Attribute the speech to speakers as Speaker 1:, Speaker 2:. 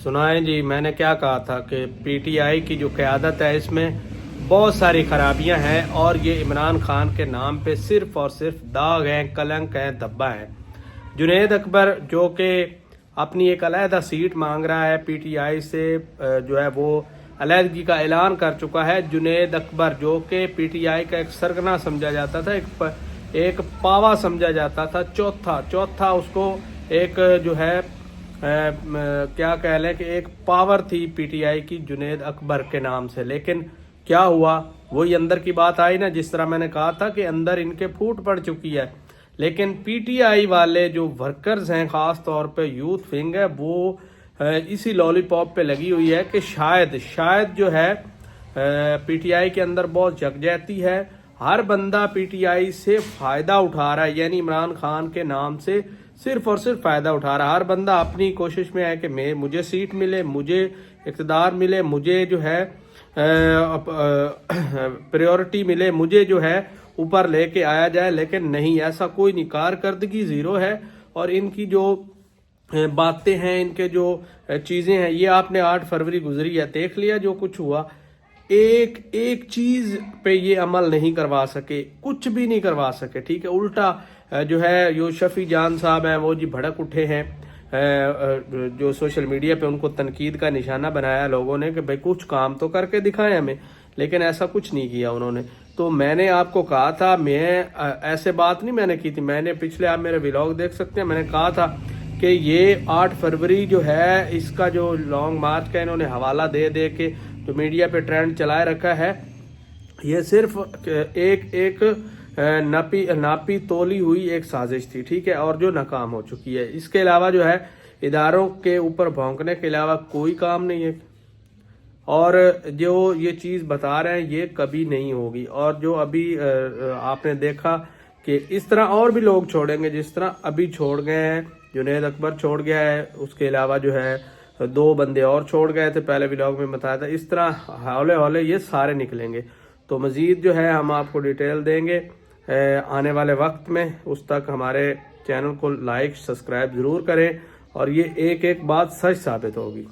Speaker 1: سنائیں جی، میں نے کیا کہا تھا کہ پی ٹی آئی کی جو قیادت ہے اس میں بہت ساری خرابیاں ہیں، اور یہ عمران خان کے نام پہ صرف اور صرف داغ ہیں، کلنک ہیں، دھبا ہے۔ جنید اکبر جو کہ اپنی ایک علیحدہ سیٹ مانگ رہا ہے پی ٹی آئی سے، جو ہے وہ علیحدگی کا اعلان کر چکا ہے۔ جنید اکبر جو کہ پی ٹی آئی کا ایک سرگنا سمجھا جاتا تھا، ایک پاوا سمجھا جاتا تھا، چوتھا اس کو ایک جو ہے کیا کہہ لیں کہ ایک پاور تھی پی ٹی آئی کی جنید اکبر کے نام سے۔ لیکن کیا ہوا، وہی اندر کی بات آئی نا، جس طرح میں نے کہا تھا کہ اندر ان کے پھوٹ پڑ چکی ہے۔ لیکن پی ٹی آئی والے جو ورکرز ہیں، خاص طور پہ یوتھ ونگ ہے، وہ اسی لالی پاپ پہ لگی ہوئی ہے کہ شاید جو ہے پی ٹی آئی کے اندر بہت یکجہتی ہے، ہر بندہ پی ٹی آئی سے فائدہ اٹھا رہا ہے، یعنی عمران خان کے نام سے صرف اور صرف فائدہ اٹھا رہا ہے۔ ہر بندہ اپنی کوشش میں ہے کہ مجھے سیٹ ملے، مجھے اقتدار ملے، مجھے جو ہے پریورٹی ملے، مجھے جو ہے اوپر لے کے آیا جائے۔ لیکن نہیں، ایسا کوئی نہیں، کارکردگی زیرو ہے۔ اور ان کی جو باتیں ہیں، ان کے جو چیزیں ہیں، یہ آپ نے 8 فروری گزری ہے، دیکھ لیا جو کچھ ہوا۔ ایک چیز پہ یہ عمل نہیں کروا سکے، کچھ بھی نہیں کروا سکے، ٹھیک ہے۔ الٹا جو ہے شفیع جان صاحب ہیں، وہ جی بھڑک اٹھے ہیں، جو سوشل میڈیا پہ ان کو تنقید کا نشانہ بنایا لوگوں نے کہ بھائی کچھ کام تو کر کے دکھائیں ہمیں، لیکن ایسا کچھ نہیں کیا انہوں نے۔ تو میں نے آپ کو کہا تھا، میں ایسے بات نہیں میں نے کی تھی، میں نے پچھلے آپ میرے ولاگ دیکھ سکتے ہیں، میں نے کہا تھا کہ یہ 8 فروری جو ہے اس کا جو لانگ مارچ کا انہوں نے حوالہ دے کے جو میڈیا پہ ٹرینڈ چلائے رکھا ہے، یہ صرف ایک ناپی تولی ہوئی ایک سازش تھی، ٹھیک ہے، اور جو ناکام ہو چکی ہے۔ اس کے علاوہ جو ہے اداروں کے اوپر بھونکنے کے علاوہ کوئی کام نہیں ہے، اور جو یہ چیز بتا رہے ہیں یہ کبھی نہیں ہوگی۔ اور جو ابھی آپ نے دیکھا کہ اس طرح اور بھی لوگ چھوڑیں گے، جس طرح ابھی چھوڑ گئے ہیں، جنید اکبر چھوڑ گیا ہے، اس کے علاوہ جو ہے 2 بندے اور چھوڑ گئے تھے، پہلے ولاگ میں بتایا تھا، اس طرح ہولے یہ سارے نکلیں گے۔ تو مزید جو ہے ہم آپ کو ڈیٹیل دیں گے آنے والے وقت میں، اس تک ہمارے چینل کو لائک سبسکرائب ضرور کریں، اور یہ ایک بات سچ ثابت ہوگی۔